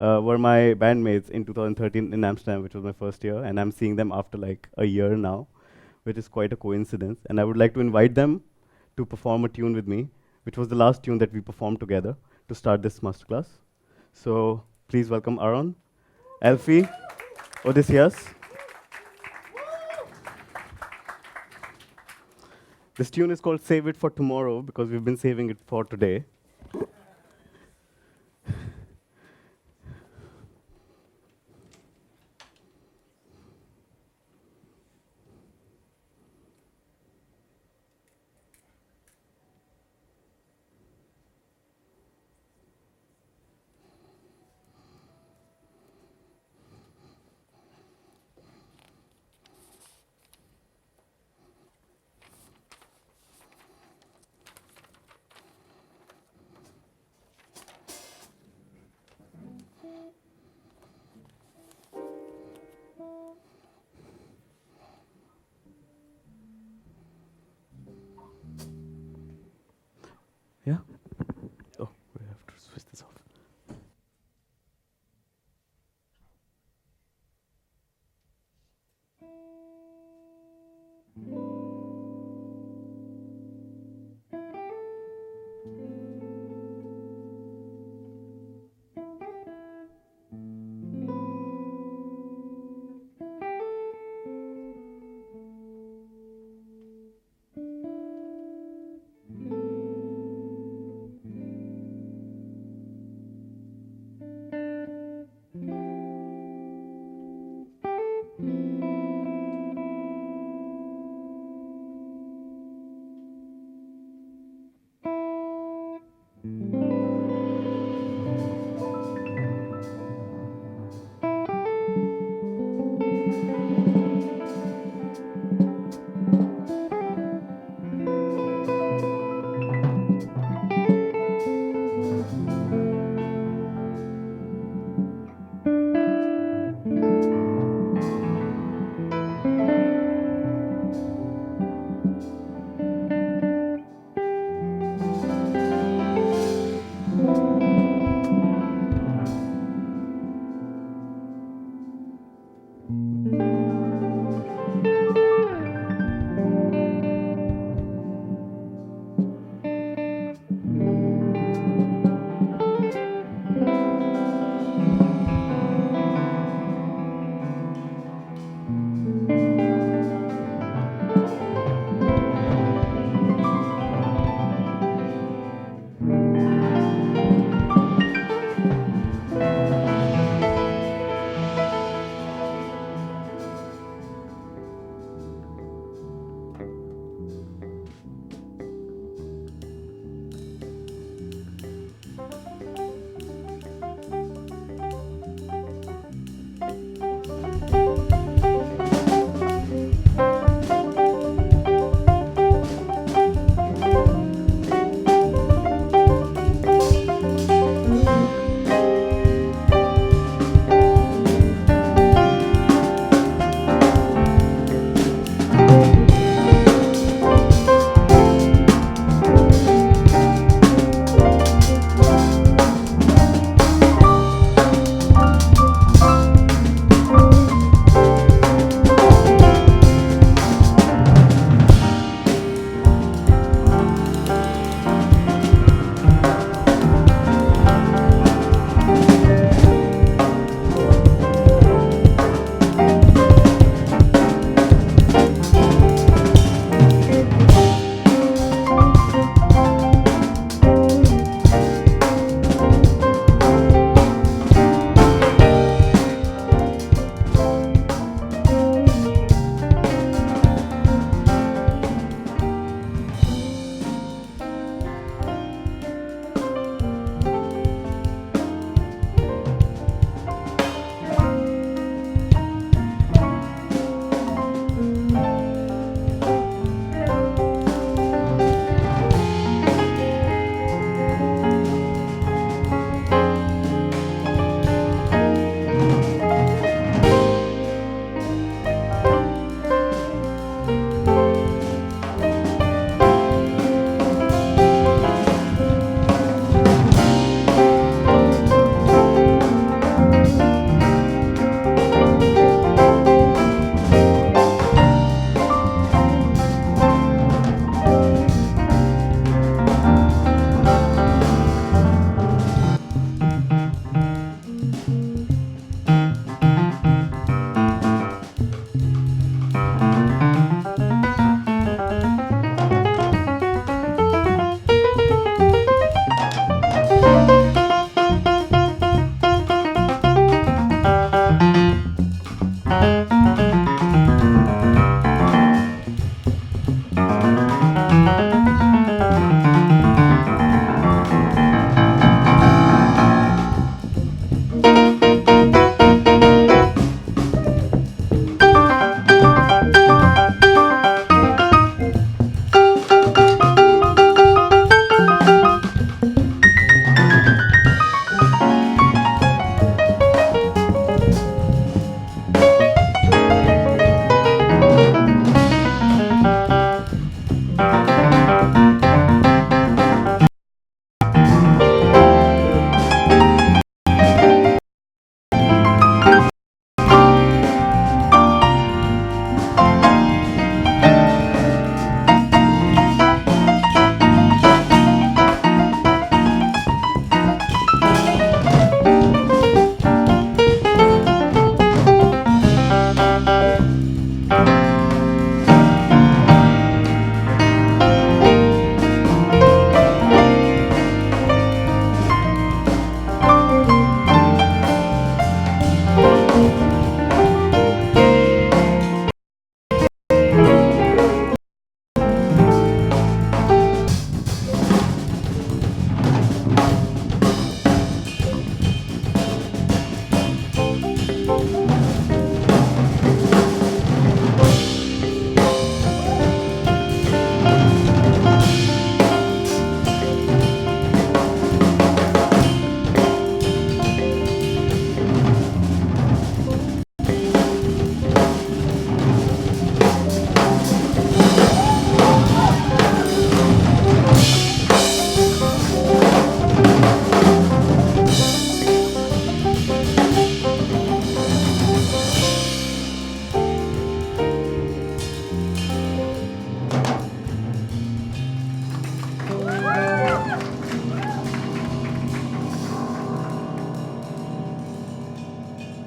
were my bandmates in 2013 in Amsterdam, which was my first year, and I'm seeing them after like a year now, which is quite a coincidence. And I would like to invite them to perform a tune with me, which was the last tune that we performed together to start this masterclass. So please welcome Aaron, Elfie, Odysseus. This tune is called Save It for Tomorrow because we've been saving it for today.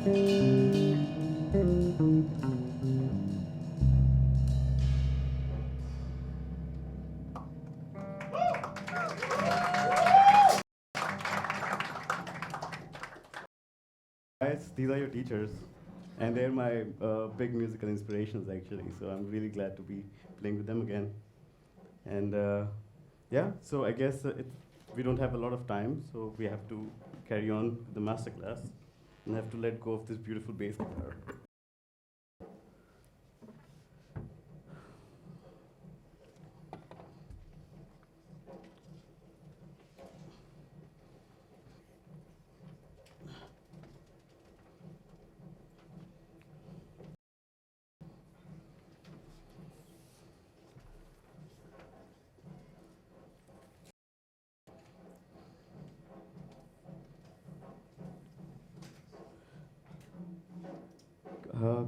Guys, these are your teachers, and they're my big musical inspirations actually. So I'm really glad to be playing with them again. And yeah, so I guess we don't have a lot of time, so we have to carry on with the masterclass, and have to let go of this beautiful bass guitar.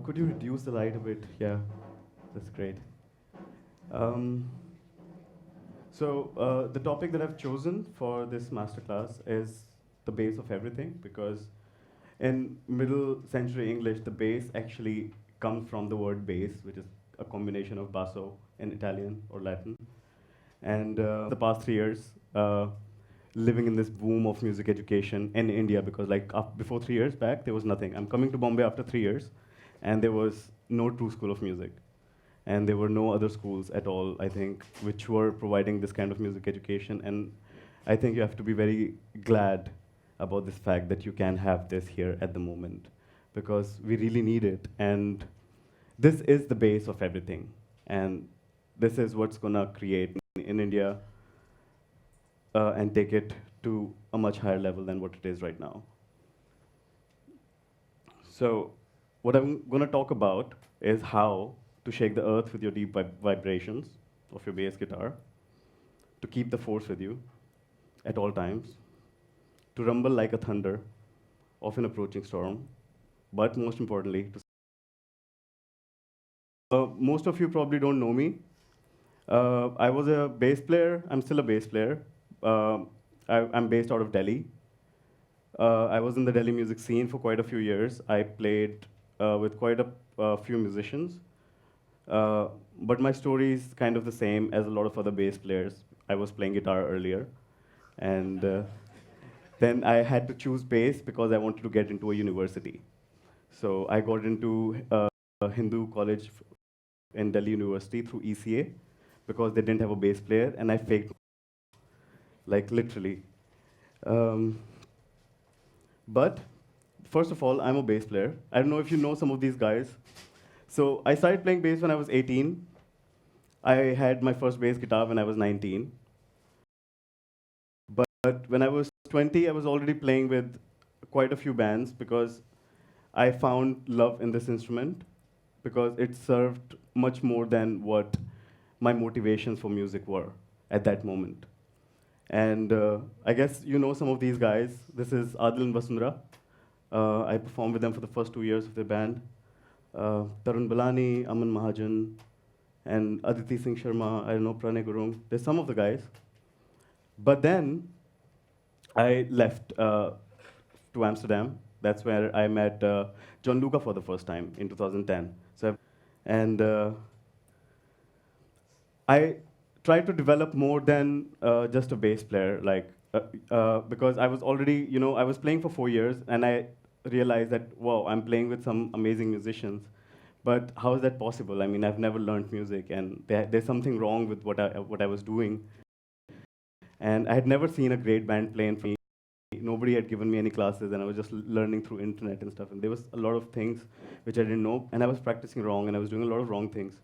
Could you reduce the light a bit? Yeah, that's great. Um, so the topic that I've chosen for this masterclass is the base of everything, because in middle century English, the bass actually comes from the word bass, which is a combination of basso in Italian or Latin. And the past 3 years, living in this boom of music education in India, because like before 3 years back, there was nothing. I'm coming to Bombay after 3 years, and there was no true school of music. And there were no other schools at all, I think, which were providing this kind of music education. And I think you have to be very glad about this fact that you can have this here at the moment, because we really need it. And this is the base of everything. And this is what's gonna create in India and take it to a much higher level than what it is right now. So, what I'm going to talk about is how to shake the earth with your deep vibrations of your bass guitar, to keep the force with you at all times, to rumble like a thunder of an approaching storm, but most importantly, most of you probably don't know me. I was a bass player. I'm still a bass player. Uh, I'm based out of Delhi. I was in the Delhi music scene for quite a few years. I played with quite a few musicians. Uh, but my story is kind of the same as a lot of other bass players. I was playing guitar earlier, and then I had to choose bass because I wanted to get into a university. So I got into a Hindu college in Delhi University through ECA because they didn't have a bass player, and I faked, like literally. Um, but first of all, I'm a bass player. I don't know if you know some of these guys. So I started playing bass when I was 18. I had my first bass guitar when I was 19. But when I was 20, I was already playing with quite a few bands because I found love in this instrument, because it served much more than what my motivations for music were at that moment. And I guess you know some of these guys. This is Adil and Basundra. I performed with them for the first 2 years of their band. Tarun Balani, Aman Mahajan, and Aditi Singh Sharma, I don't know, Pranay Gurung. There's some of the guys. But then I left to Amsterdam. That's where I met John Luca for the first time in 2010. And I tried to develop more than just a bass player, because I was already, I was playing for 4 years, and I realized that, wow, I'm playing with some amazing musicians. But how is that possible? I mean, I've never learned music, and there's something wrong with what I was doing. And I had never seen a great band play in front of me. Nobody had given me any classes, and I was just learning through internet and stuff. And there was a lot of things which I didn't know, and I was practicing wrong, and I was doing a lot of wrong things.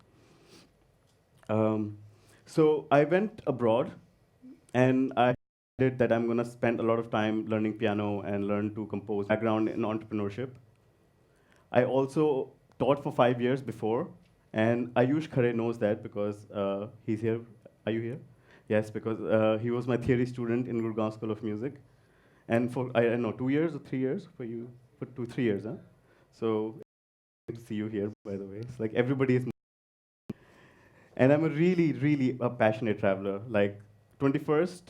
So I went abroad, and I decided that I'm going to spend a lot of time learning piano and learn to compose. Background in entrepreneurship. I also taught for 5 years before, and Ayush Khare knows that because he's here. Are you here? Yes, because he was my theory student in Gurgaon School of Music. And for, I don't know, 2 years or 3 years for you? For 3 years, huh? So, good to see you here, by the way. It's like everybody is. And I'm a really a passionate traveler. Like, 21st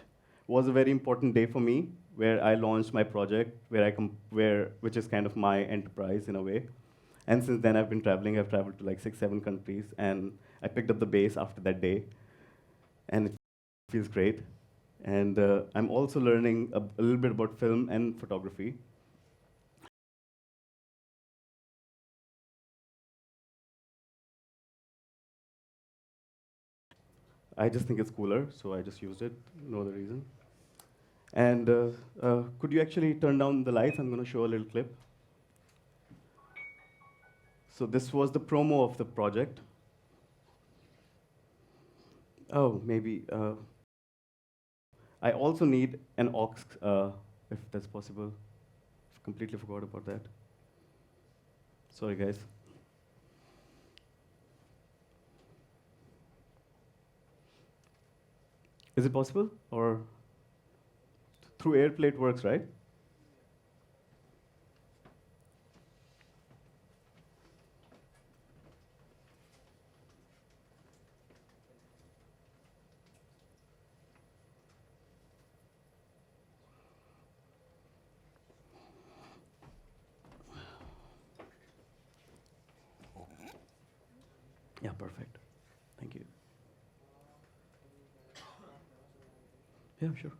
was a very important day for me, where I launched my project, which is kind of my enterprise in a way. And since then, I've been traveling. I've traveled to like 6, 7 countries, and I picked up the bass after that day, and it feels great. And I'm also learning a little bit about film and photography. I just think it's cooler, so I just used it. No other reason. And could you actually turn down the lights? I'm going to show a little clip. So this was the promo of the project. Oh, maybe. I also need an aux, if that's possible. Completely forgot about that. Sorry, guys. Is it possible? Or through AirPlay it works, right? Yeah, perfect. Thank you. Yeah, sure.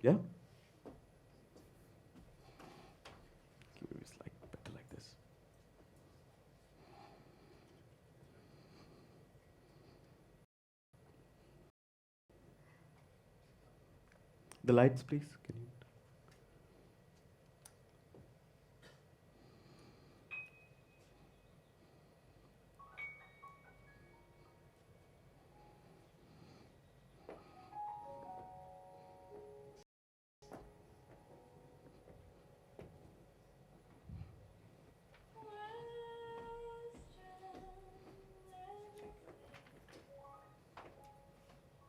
Yeah? Maybe it's like better like this. The lights, please. Can you?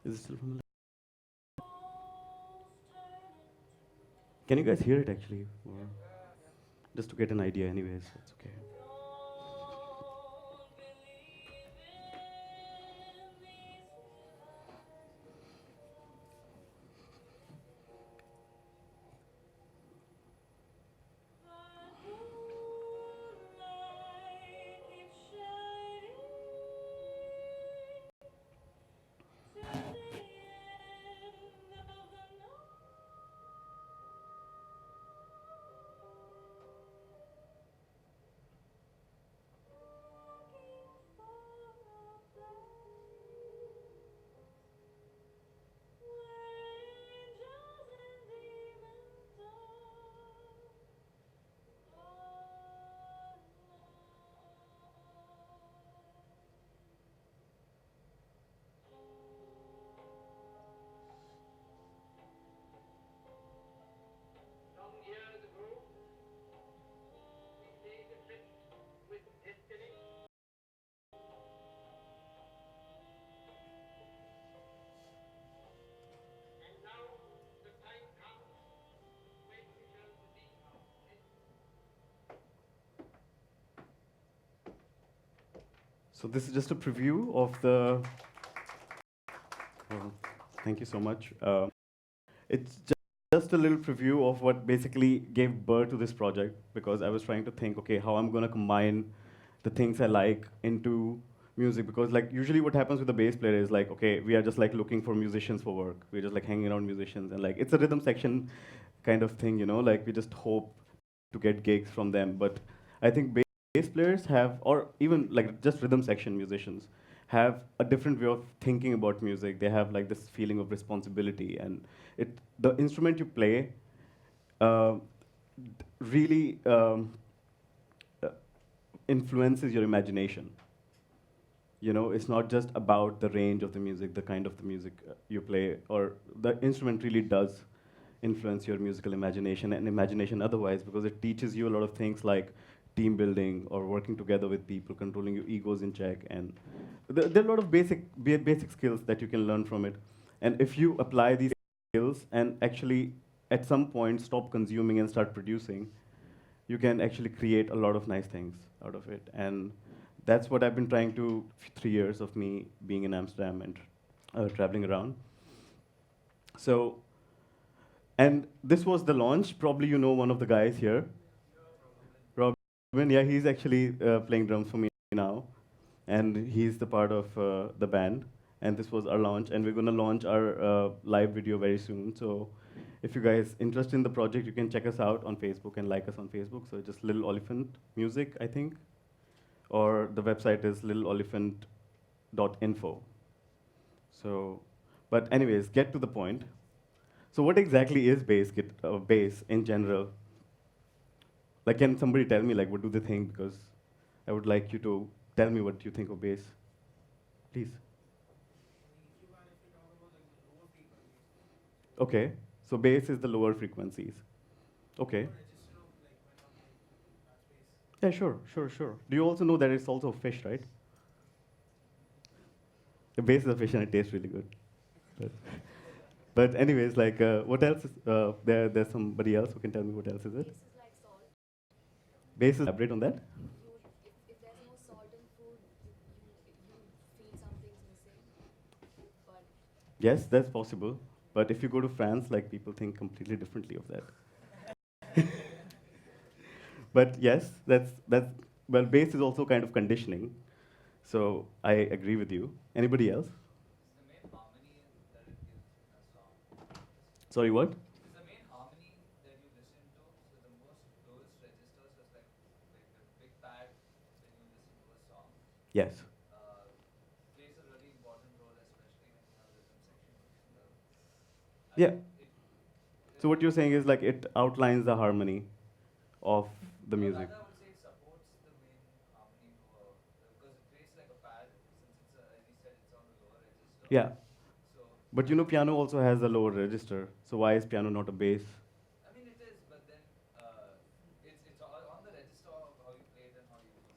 Is it still from the? Can you guys hear it actually? Or just to get an idea, anyways. It's okay. So this is just a preview of the. Well, thank you so much. It's just a little preview of what basically gave birth to this project, because I was trying to think, okay, how I'm gonna combine the things I like into music, because like usually what happens with the bass player is like, okay, we are just like looking for musicians for work. We're just like hanging around musicians, and like it's a rhythm section kind of thing, like we just hope to get gigs from them. But I think bass players have, or even like just rhythm section musicians, have a different way of thinking about music. They have like this feeling of responsibility, and the instrument you play uh, really uh, influences your imagination. It's not just about the range of the music, the kind of the music you play, or the instrument really does influence your musical imagination and imagination otherwise, because it teaches you a lot of things like team building or working together with people, controlling your egos in check, and there are a lot of basic skills that you can learn from it. And if you apply these skills and actually at some point stop consuming and start producing, you can actually create a lot of nice things out of it. And that's what I've been trying to 3 years of me being in Amsterdam and traveling around. So, and this was the launch. Probably you know one of the guys here, Robin. Yeah, he's actually playing drums for me now, and he's the part of the band. And this was our launch, and we're gonna launch our live video very soon. So, if you guys interested in the project, you can check us out on Facebook and like us on Facebook. So just Little Elephant Music, I think, or the website is littleelephant.info. So, but anyways, get to the point. So what exactly is bass in general? Like, can somebody tell me, like, what do they think? Because I would like you to tell me what you think of bass. Please. Okay. So bass is the lower frequencies. Okay. Yeah, sure. Do you also know that it's also a fish, right? The bass is a fish and it tastes really good. But, but anyways, like, what else is, there's somebody else who can tell me what else is it? Bass is, elaborate on that? Yes, that's possible. But if you go to France, like, people think completely differently of that. But yes, that's well, bass is also kind of conditioning. So I agree with you. Anybody else? Sorry, what? Yes. Yeah. So what you're saying is like it outlines the harmony of the music. Yeah. But you know, piano also has a lower register. So why is piano not a bass?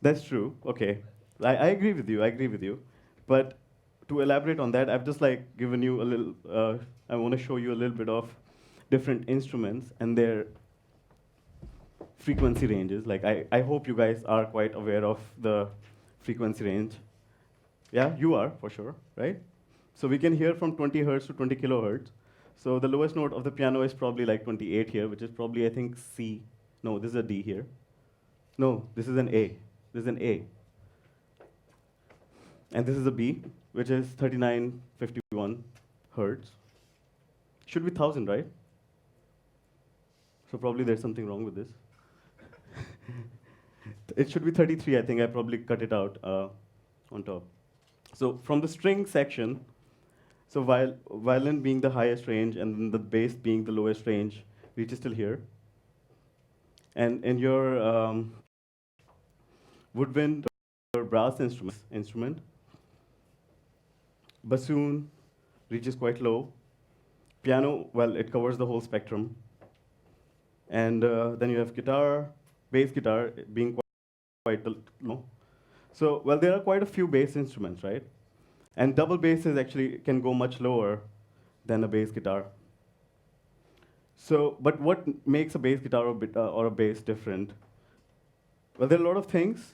That's true. Okay. I agree with you. I agree with you. But to elaborate on that, I've just like given you a little, I want to show you a little bit of different instruments and their frequency ranges. Like I hope you guys are quite aware of the frequency range. Yeah, you are for sure, right? So we can hear from 20 hertz to 20 kilohertz. So the lowest note of the piano is probably like 28 here, which is probably I think C. No, this is a D here. No, this is an A. This is an A. And this is a B, which is 3951 hertz. Should be 1000, right? So probably there's something wrong with this. It should be 33, I think. I probably cut it out on top. So from the string section, so violin being the highest range and then the bass being the lowest range, reaches till here. And in your woodwind or brass instrument, bassoon reaches quite low. Piano, well, it covers the whole spectrum. And then you have guitar, bass guitar being quite low. So, well, there are quite a few bass instruments, right? And double basses actually can go much lower than a bass guitar. So, but what makes a bass guitar or a bass different? Well, there are a lot of things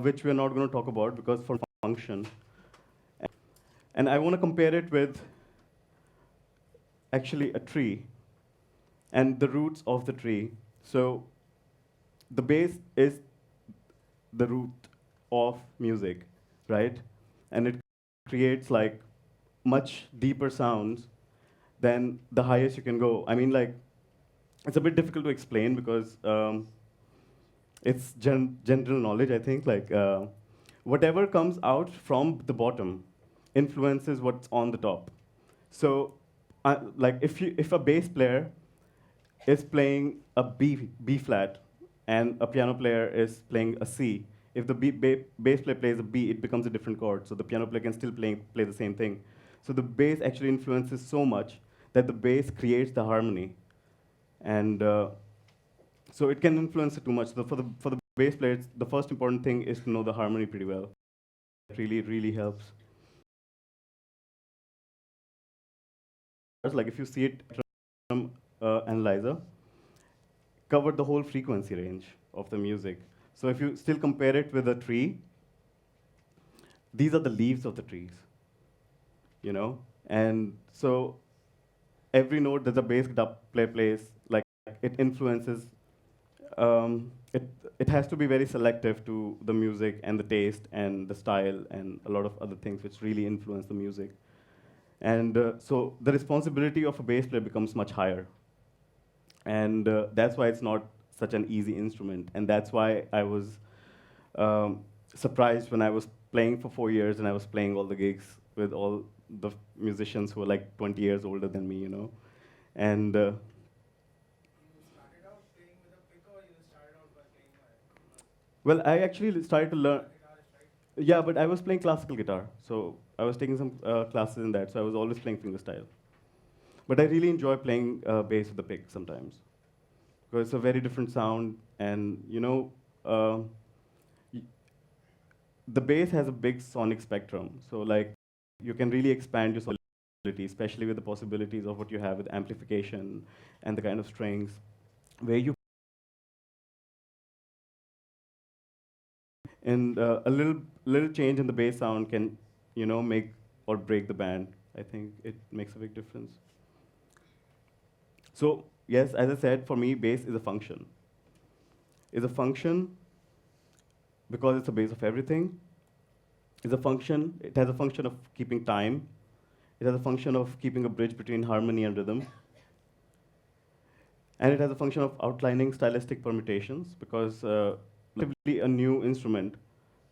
which we're not going to talk about because for function. And I want to compare it with actually a tree and the roots of the tree. So the bass is the root of music, right? And it creates like much deeper sounds than the highest you can go. I mean, like, it's a bit difficult to explain because it's general knowledge, I think. Like, whatever comes out from the bottom influences what's on the top. So, like, if a bass player is playing a B flat and a piano player is playing a C, if the bass player plays a B, it becomes a different chord. So the piano player can still play the same thing. So the bass actually influences so much that the bass creates the harmony, and so it can influence it too much. So for the bass players, the first important thing is to know the harmony pretty well. It really, really helps. Like if you see it from analyzer, covered the whole frequency range of the music. So if you still compare it with a tree, these are the leaves of the trees, you know? And so every note that the bass guitar player plays, like it influences, um, it, it has to be very selective to the music and the taste and the style and a lot of other things which really influence the music. And so the responsibility of a bass player becomes much higher. And that's why it's not such an easy instrument. And that's why I was surprised when I was playing for 4 years and I was playing all the gigs with all the musicians who were like 20 years older than me, you know. And You started out playing with a pick or you started out by playing well, I actually started to learn. guitarist, right? Yeah, but I was playing classical guitar, so I was taking some classes in that. So I was always playing fingerstyle. But I really enjoy playing bass with the pick sometimes because it's a very different sound, and you know, y- the bass has a big sonic spectrum. So like, you can really expand your ability, especially with the possibilities of what you have with amplification and the kind of strings, where you and a little change in the bass sound can, you know, make or break the band. I think it makes a big difference. So yes, as I said, for me, bass is a function. Is a function because it's a base of everything. Is a function. It has a function of keeping time. It has a function of keeping a bridge between harmony and rhythm. And it has a function of outlining stylistic permutations because relatively a new instrument.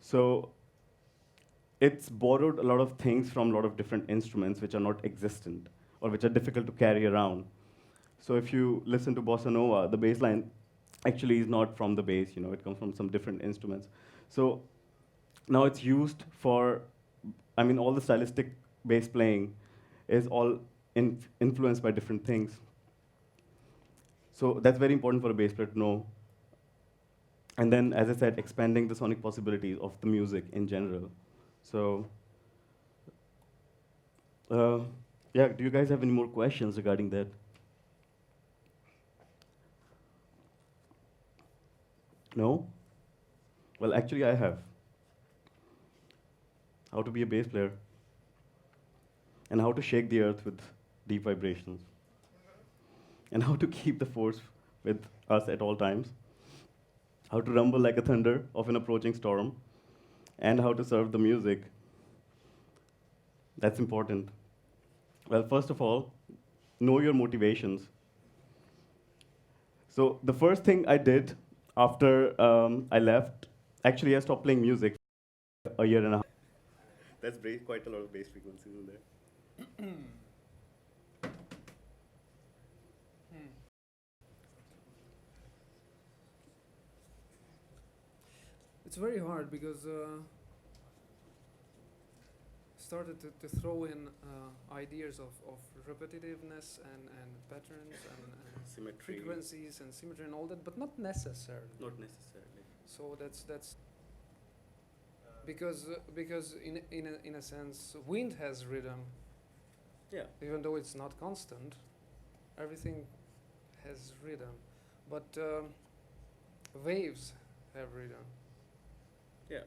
So it's borrowed a lot of things from a lot of different instruments which are not existent or which are difficult to carry around. So if you listen to bossa nova, the bass line actually is not from the bass, you know, it comes from some different instruments. So now it's used for, I mean, all the stylistic bass playing is all influenced by different things. So that's very important for a bass player to know. And then, as I said, expanding the sonic possibilities of the music in general. So, uh, yeah, do you guys have any more questions regarding that? No? Well, actually, I have. How to be a bass player and how to shake the earth with deep vibrations and how to keep the force with us at all times, how to rumble like a thunder of an approaching storm, and how to serve the music. That's important. Well, first of all, know your motivations. So the first thing I did after I left, actually, I stopped playing music a year and a half. That's quite a lot of bass frequencies in there. It's very hard because started to throw in ideas of repetitiveness and patterns and Symmetry. frequencies and symmetry and all that, but not necessarily. Not necessarily. So that's because in a sense wind has rhythm, Yeah. even though it's not constant. Everything has rhythm, but waves have rhythm. Yeah.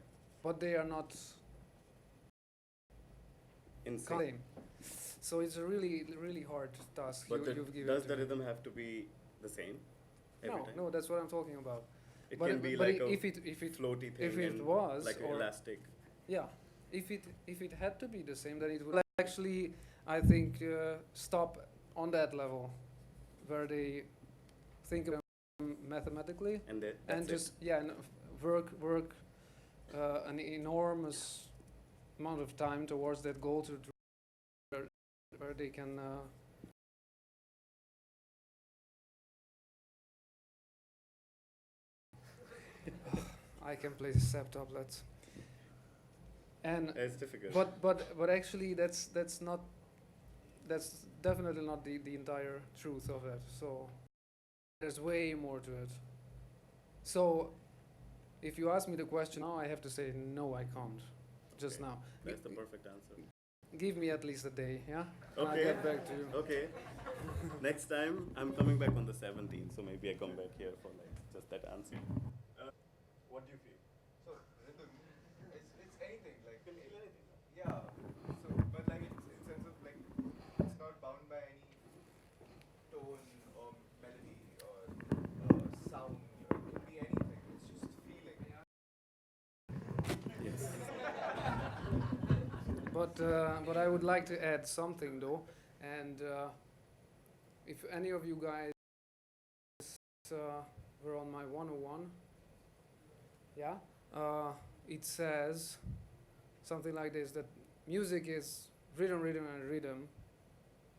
But they are not In same. So it's a really hard task But you've given does to the me. rhythm have to be the same every No, time? no, that's what I'm talking about. It but can be but like a if it floaty thing if it and was like or elastic. yeah, if it had to be the same, then it would actually, I think, stop on that level where they think of them mathematically And and just and work an enormous amount of time towards that goal to where they can I can play septuplets and it's difficult. but actually that's not that's definitely not the entire truth of it. So there's way more to it. So if you ask me the question now, I have to say no, I can't. Just Okay. now. That's the perfect answer. Give me at least a day, yeah? And I'll Okay. get back to you. Okay. Next time I'm coming back on the 17th, so maybe I come back here for like just that answer. What do you feel? So rhythm, it's anything like Can feel anything. yeah. So but like it's in sense of like it's not bound by any tone or melody or sound. It can be anything. It's just feeling. Yes. But I would like to add something though, and if any of you guys were on my 101, yeah, it says something like this: that music is rhythm, rhythm, and rhythm.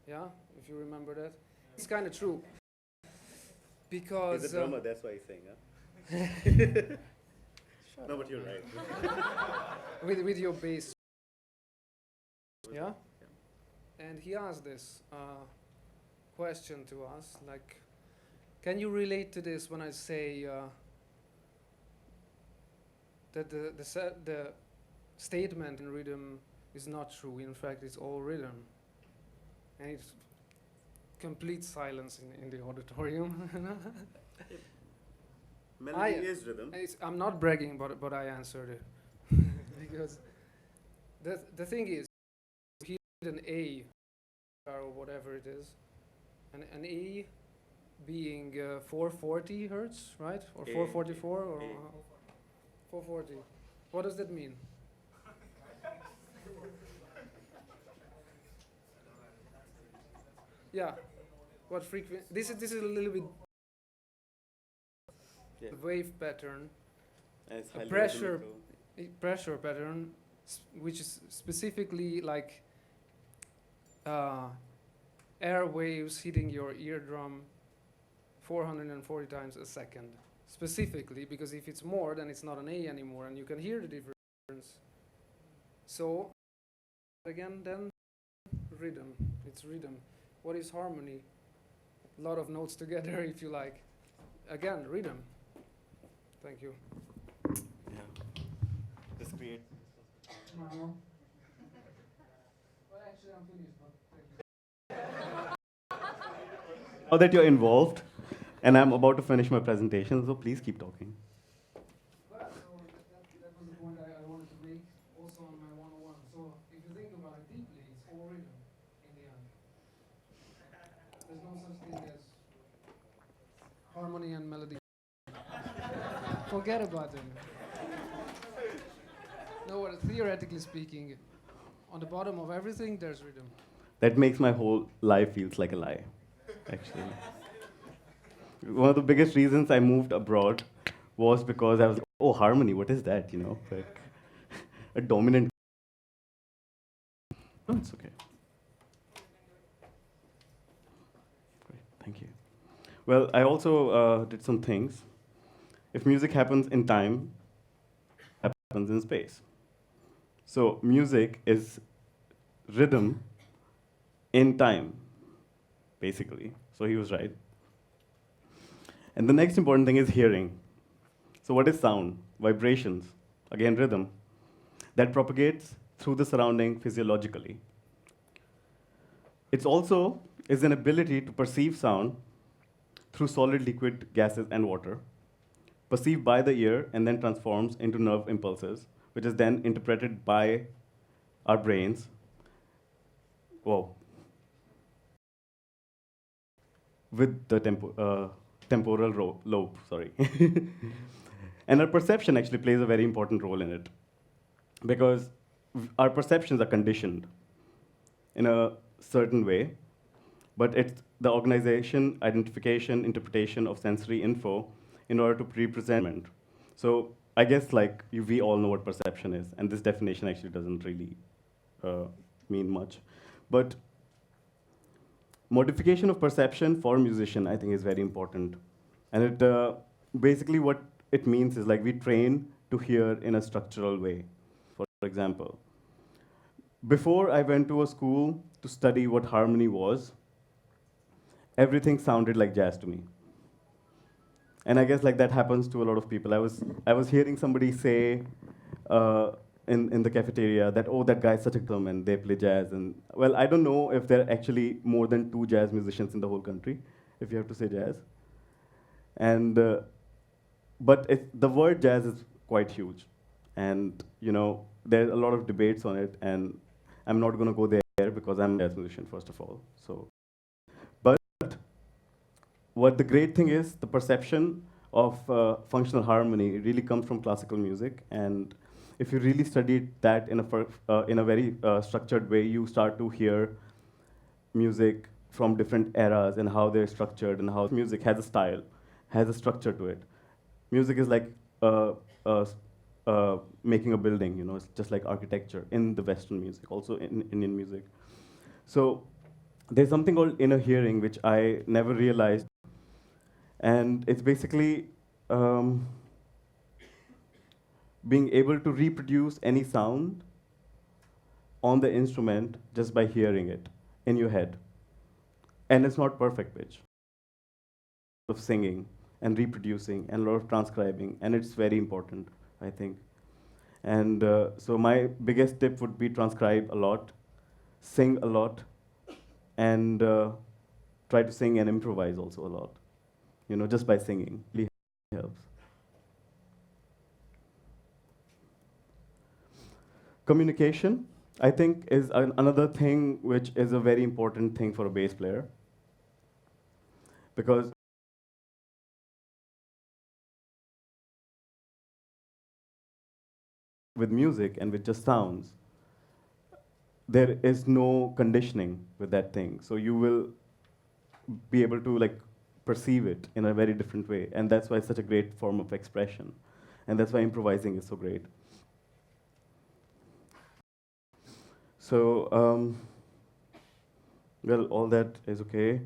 Yeah, if you remember that, it's kind of true because He's a drummer, that's why he's saying, huh? shut No, up, but you're man. right. with your bass, yeah. And he asked this question to us, like, can you relate to this when I say that the statement in rhythm is not true? In fact, it's all rhythm, and it's complete silence in the auditorium. Melody is rhythm. I'm not bragging, but I answered it because the thing is, he did an A or whatever it is, and an A being 440 hertz, right? Or A, 444 or A. 440. What does that mean? Yeah. What frequency? This is a little bit Yeah. wave pattern, And it's a highly pressure rhythmical. pressure pattern, which is specifically like air waves hitting your eardrum 440 times a second. Specifically, because if it's more, then it's not an A anymore, and you can hear the difference. So, again, then rhythm. It's rhythm. What is harmony? A lot of notes together, if you like. Again, rhythm. Thank you. Yeah. Just create. Well, actually, I'm finished, but thank you. Now that you're involved, and I'm about to finish my presentation, so please keep talking. Well, so that was the point I wanted to make also on my 101. So if you think about it deeply, it's all rhythm in the end. There's no such thing as harmony and melody. Forget about them. No, well, theoretically speaking, on the bottom of everything, there's rhythm. That makes my whole life feels like a lie, actually. One of the biggest reasons I moved abroad was because I was like, oh, harmony, what is that, you know? Like a dominant. No, it's okay. Great, thank you. Well, I also did some things. If music happens in time, happens in space. So music is rhythm in time, basically. So he was right. And the next important thing is hearing. So what is sound? Vibrations, again rhythm, that propagates through the surrounding physiologically. It's also is an ability to perceive sound through solid, liquid, gases, and water, perceived by the ear and then transforms into nerve impulses, which is then interpreted by our brains. Whoa. With the temporal lobe, sorry. And our perception actually plays a very important role in it because our perceptions are conditioned in a certain way, but it's the organization, identification, interpretation of sensory info in order to pre-present. So I guess like we all know what perception is, and this definition actually doesn't really mean much. But modification of perception for musician, I think, is very important. And it basically what it means is like we train to hear in a structural way. For example, before I went to a school to study what harmony was, everything sounded like jazz to me. And I guess like that happens to a lot of people. I was hearing somebody say uh, in the cafeteria that, oh, that guy's such a glum and they play jazz. And well, I don't know if there are actually more than 2 jazz musicians in the whole country, if you have to say jazz. And but the word jazz is quite huge, and there's a lot of debates on it, and I'm not going to go there because I'm a jazz musician first of all. So, but what the great thing is, the perception of functional harmony really comes from classical music, and if you really study that in a very structured way, you start to hear music from different eras and how they're structured and how music has a style, has a structure to it. Music is like uh, uh, making a building, it's just like architecture in the Western music, also in Indian music. So there's something called inner hearing, which I never realized, and it's basically um, being able to reproduce any sound on the instrument just by hearing it in your head. And it's not perfect pitch. Of singing and reproducing and a lot of transcribing, and it's very important, I think. And so my biggest tip would be transcribe a lot, sing a lot, and try to sing and improvise also a lot. Just by singing really helps. Communication, I think, is another thing which is a very important thing for a bass player, because with music and with just sounds, there is no conditioning with that thing. So you will be able to like perceive it in a very different way, and that's why it's such a great form of expression, and that's why improvising is so great. So well, all that is okay.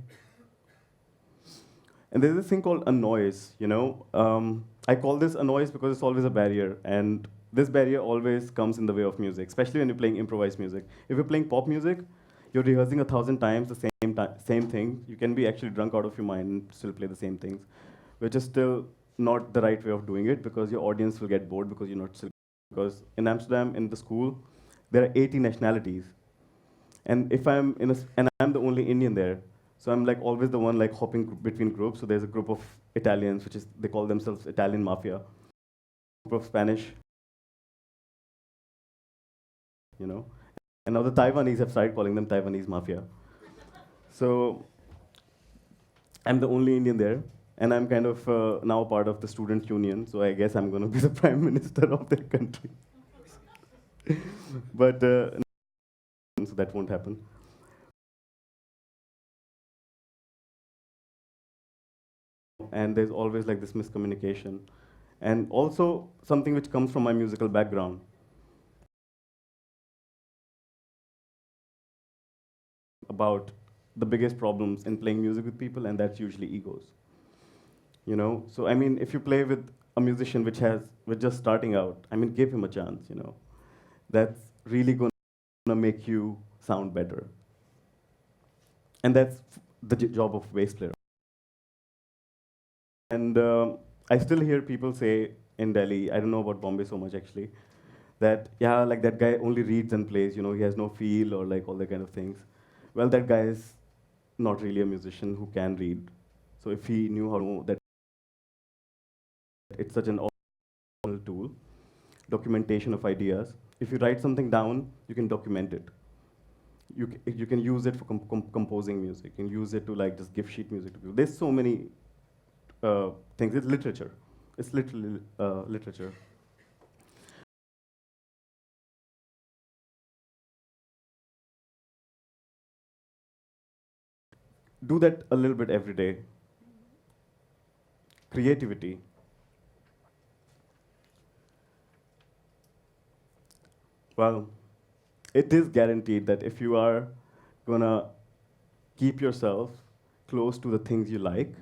And there's this thing called a noise, I call this a noise because it's always a barrier, and this barrier always comes in the way of music, especially when you're playing improvised music. If you're playing pop music, you're rehearsing 1,000 times the same thing. You can be actually drunk out of your mind and still play the same things, which is still not the right way of doing it, because your audience will get bored because you're not still. Because in Amsterdam, in the school, there are 80 nationalities, and if I'm and I'm the only Indian there, so I'm like always the one like hopping between groups. So there's a group of Italians, which is they call themselves Italian Mafia, group of Spanish, you know, and now the Taiwanese have started calling them Taiwanese Mafia. So I'm the only Indian there, and I'm kind of now part of the student union. So I guess I'm going to be the prime minister of their country. But so that won't happen. And there's always like this miscommunication, and also something which comes from my musical background. About the biggest problems in playing music with people, and that's usually egos. So I mean, if you play with a musician which just starting out, I mean, give him a chance. That's really going to make you sound better, and that's the job of bass player. And I still hear people say in Delhi, I don't know about Bombay so much actually, that yeah, like that guy only reads and plays, he has no feel or like all that kind of things. Well, that guy is not really a musician who can read. So if he knew how to know that it's such an awesome tool, documentation of ideas. If you write something down, you can document it. You can use it for composing music. You can use it to like just give sheet music to people. There's so many things. It's literature. It's literally literature. Do that a little bit every day. Creativity. Well, it is guaranteed that if you are gonna keep yourself close to the things you like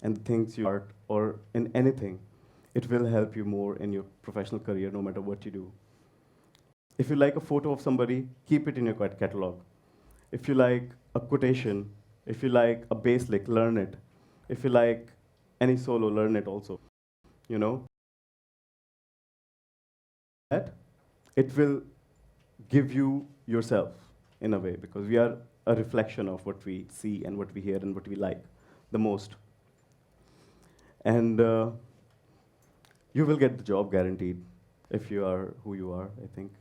and the things you art or in anything, it will help you more in your professional career no matter what you do. If you like a photo of somebody, keep it in your catalog. If you like a quotation, if you like a bass lick, learn it. If you like any solo, learn it also. You know, that it will give you yourself in a way, because we are a reflection of what we see and what we hear and what we like the most. And you will get the job guaranteed if you are who you are, I think.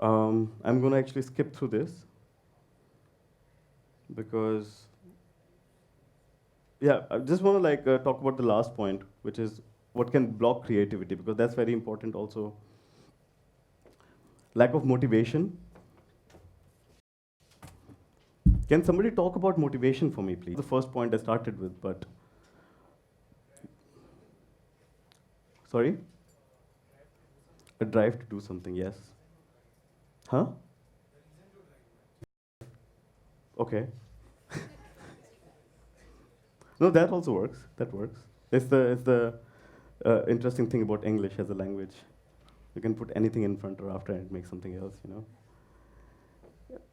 I'm going to actually skip through this because, yeah, I just want to like talk about the last point, which is what can block creativity, because that's very important also. Lack of motivation. Can somebody talk about motivation for me, please? The first point I started with, but sorry? A drive to do something, yes. Huh? Okay. No, that also works. That works. It's the interesting thing about English as a language. You can put anything in front or after and it makes something else, you know.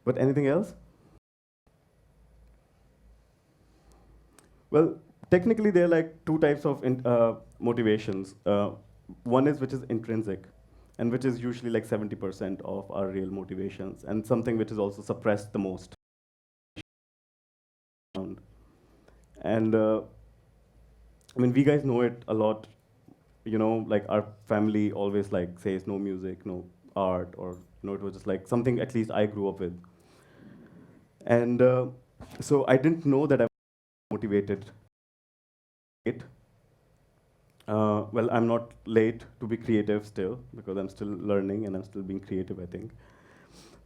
But anything else? Well, technically there are like two types of motivations. One is which is intrinsic, and which is usually like 70% of our real motivations, and something which is also suppressed the most. And I mean, we guys know it a lot. You know, like our family always like says no music, no art, or you know, it was just like something at least I grew up with. And so I didn't know that I was motivated. Well, I'm not late to be creative still, because I'm still learning and I'm still being creative, I think.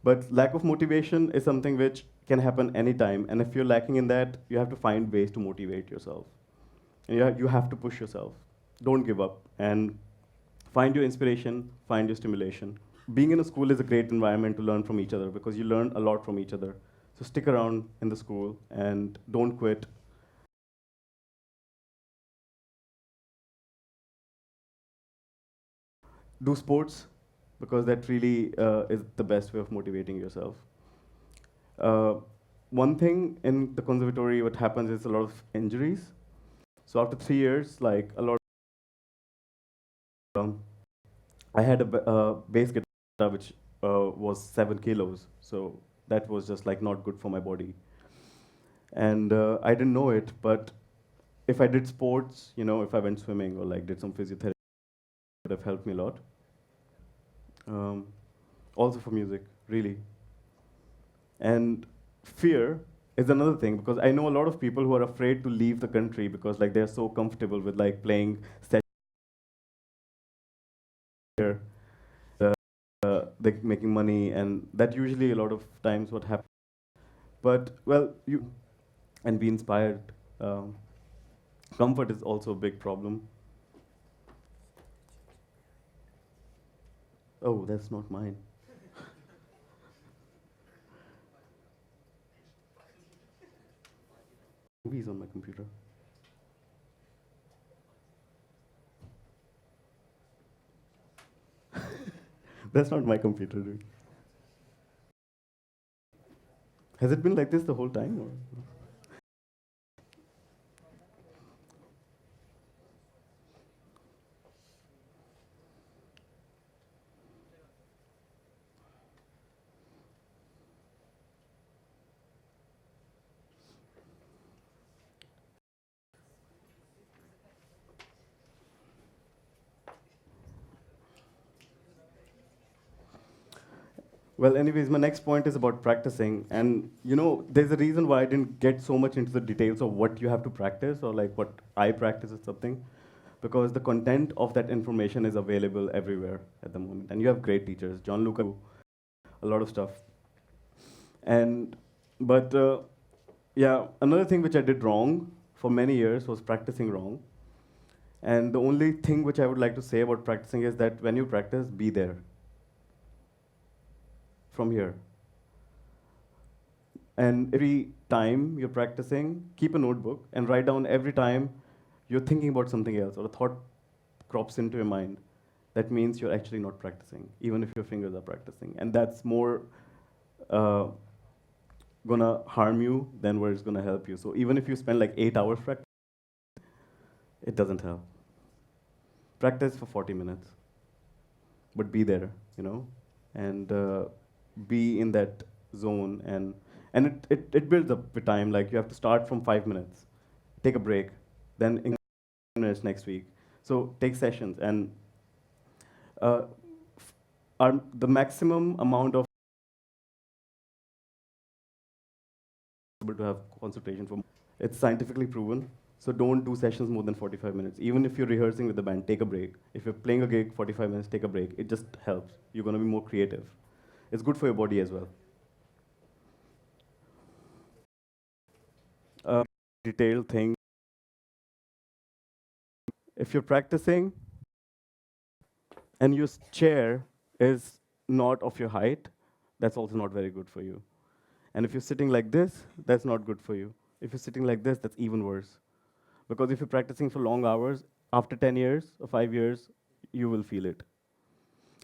But lack of motivation is something which can happen anytime. And if you're lacking in that, you have to find ways to motivate yourself. And you have to push yourself. Don't give up. And find your inspiration, find your stimulation. Being in a school is a great environment to learn from each other, because you learn a lot from each other. So stick around in the school and don't quit. Do sports, because that really is the best way of motivating yourself. Uh, One thing in the conservatory, what happens is a lot of injuries. So after 3 years, like a lot, I had a bass guitar which was 7 kilos. So that was just like not good for my body. And I didn't know it, but if I did sports, you know, if I went swimming or like did some physiotherapy, it would have helped me a lot. Um, Also for music, really. And fear is another thing, because I know a lot of people who are afraid to leave the country because like they're so comfortable with like playing here, like making money, and that usually a lot of times what happens. But well, you and be inspired. Um, Comfort is also a big problem. Oh, that's not mine. Movies on my computer. That's not my computer, dude. Has it been like this the whole time? Or? Well, anyways, my next point is about practicing. And, you know, there's a reason why I didn't get so much into the details of what you have to practice or like what I practice or something. Because the content of that information is available everywhere at the moment. And you have great teachers, John Luca, a lot of stuff. And, but yeah, another thing which I did wrong for many years was practicing wrong. And the only thing which I would like to say about practicing is that when you practice, be there. From here. And every time you're practicing, keep a notebook and write down every time you're thinking about something else or a thought crops into your mind. That means you're actually not practicing, even if your fingers are practicing. And that's more uh, gonna harm you than where it's gonna help you. So even if you spend like 8 hours practicing, It doesn't help. Practice for 40 minutes, but be there, and be in that zone, and it builds up with time. Like you have to start from 5 minutes, take a break, then increase 10 minutes next week. So take sessions, and uh, the maximum amount of able to have consultation for. It's scientifically proven. So don't do sessions more than 45 minutes. Even if you're rehearsing with the band, take a break. If you're playing a gig, 45 minutes, take a break. It just helps. You're going to be more creative. It's good for your body as well. Uh, Detailed thing. If you're practicing and your chair is not of your height, that's also not very good for you. And if you're sitting like this, that's not good for you. If you're sitting like this, that's even worse. Because if you're practicing for long hours, after 10 years or 5 years, you will feel it.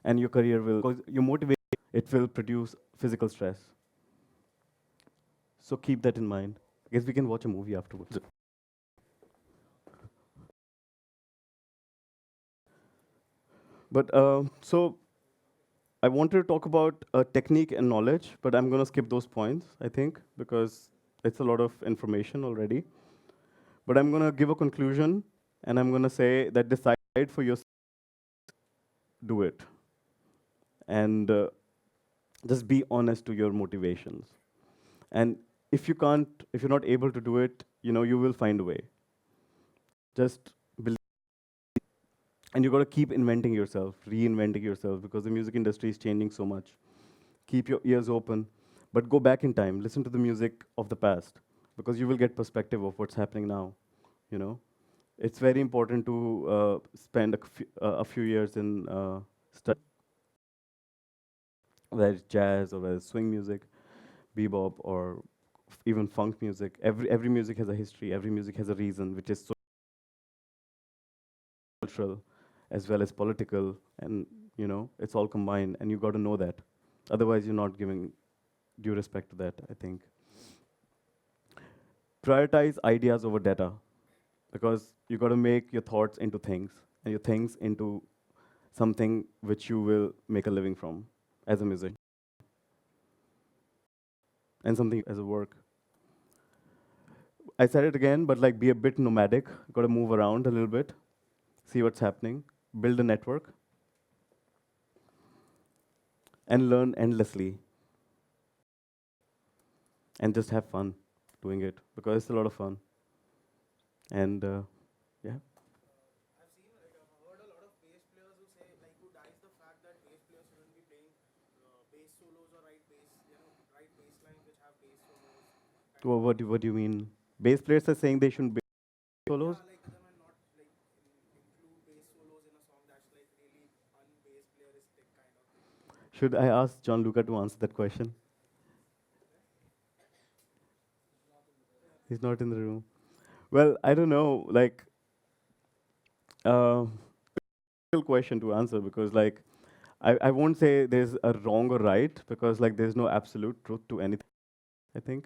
And your career will, because your motivation, it will produce physical stress. So keep that in mind. I guess we can watch a movie afterwards. But so I wanted to talk about technique and knowledge, but I'm going to skip those points, I think, because it's a lot of information already. But I'm going to give a conclusion, and I'm going to say that decide for yourself, do it. And just be honest to your motivations. And if you can't, if you're not able to do it, you will find a way. Just believe, and you got to keep inventing yourself, reinventing yourself, because the music industry is changing so much. Keep your ears open, but go back in time, listen to the music of the past, because you will get perspective of what's happening now. You know, it's very important to spend a few years in study, whether it's jazz or whether it's swing music, bebop, or even funk music. Every music has a history. Every music has a reason, which is cultural as well as political, and it's all combined, and you got to know that. Otherwise, you're not giving due respect to that, I think. Prioritize ideas over data, because you got to make your thoughts into things, and your things into something which you will make a living from as a musician, and something as a work. I said it again, but like be a bit nomadic. Got to move around a little bit, see what's happening, build a network, and learn endlessly, and just have fun doing it, because it's a lot of fun. And yeah, I've seen, like, I've heard a lot of bass players who say, like, who dies the fact that bass players shouldn't be playing bass solos or write bass, write bass lines which have bass solos, kind of. what do you mean? Bass players are saying they shouldn't be solos? Yeah, like they might not like include bass solos in a song that's like really un-bass playeristic kind of thing. Should I ask John Luca to answer that question? He's not in the room. Well, I don't know. Like, uh, question to answer, because like I won't say there's a wrong or right, because like there's no absolute truth to anything. I think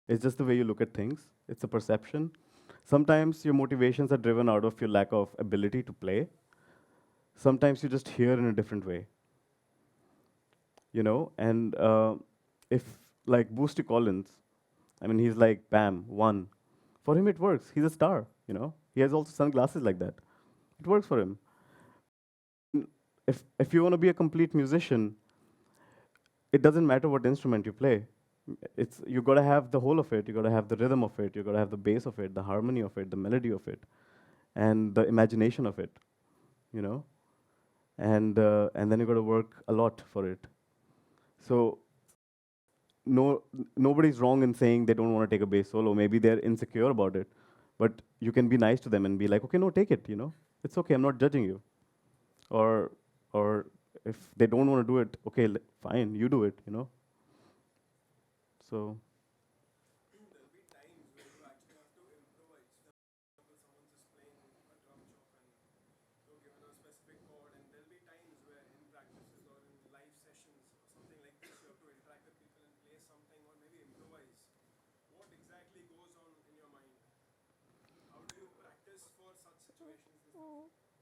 it's just the way you look at things. It's a perception. Sometimes your motivations are driven out of your lack of ability to play. Sometimes you just hear in a different way, And if like Boosty Collins, I mean, he's like bam one. For him, it works. He's a star. He has also sunglasses like that. It works for him. If you want to be a complete musician, it doesn't matter what instrument you play. It's you got to have the whole of it. You got to have the rhythm of it. You got to have the bass of it, the harmony of it, the melody of it, and the imagination of it. You know, and then you got to work a lot for it. So nobody's wrong in saying they don't want to take a bass solo. Maybe they're insecure about it, but you can be nice to them and be like, okay, no, take it. It's okay. I'm not judging you. Or if they don't want to do it, okay, fine, you do it. So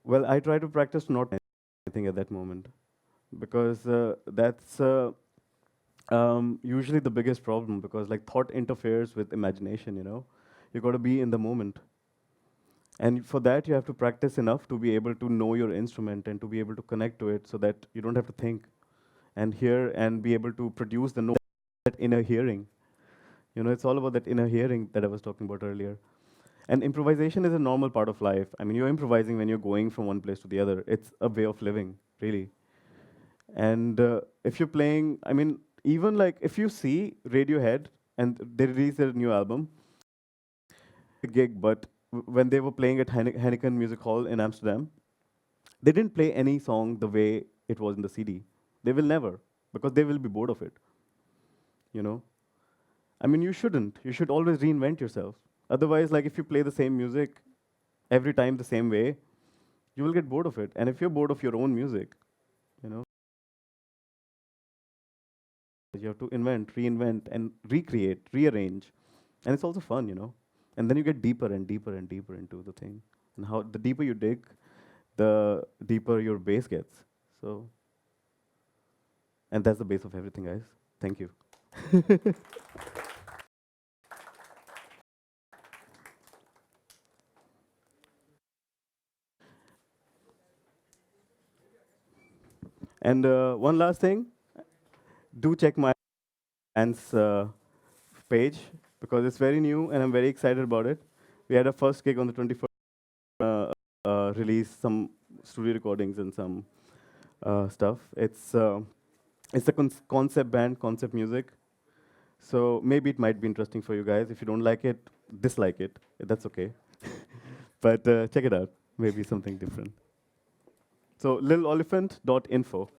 Well, I try to practice not anything at that moment because that's usually the biggest problem because like thought interferes with imagination, you know. You got to be in the moment. And for that, you have to practice enough to be able to know your instrument and to be able to connect to it so that you don't have to think and hear and be able to produce the note, that inner hearing. You know, it's all about that inner hearing that I was talking about earlier. And improvisation is a normal part of life. I mean, you're improvising when you're going from one place to the other. It's a way of living, really. And if you're playing, I mean, even like if you see Radiohead and they released their new album, a gig, but when they were playing at Heineken Music Hall in Amsterdam, they didn't play any song the way it was in the CD. They will never, because they will be bored of it. You know, I mean, you shouldn't. You should always reinvent yourself. Otherwise, like if you play the same music every time the same way, you will get bored of it. And if you're bored of your own music, you know, you have to invent, reinvent, and recreate, rearrange, and it's also fun, you know. And then you get deeper and deeper and deeper into the thing. And how the deeper you dig, the deeper your bass gets. So, and that's the base of everything, guys. Thank you. And one last thing, do check my band's page because it's very new and I'm very excited about it. We had a first gig on the 21st, release some studio recordings and some stuff. It's a concept band, concept music. So maybe it might be interesting for you guys. If you don't like it, dislike it. That's okay. But check it out. Maybe something different. So littleoliphant.info.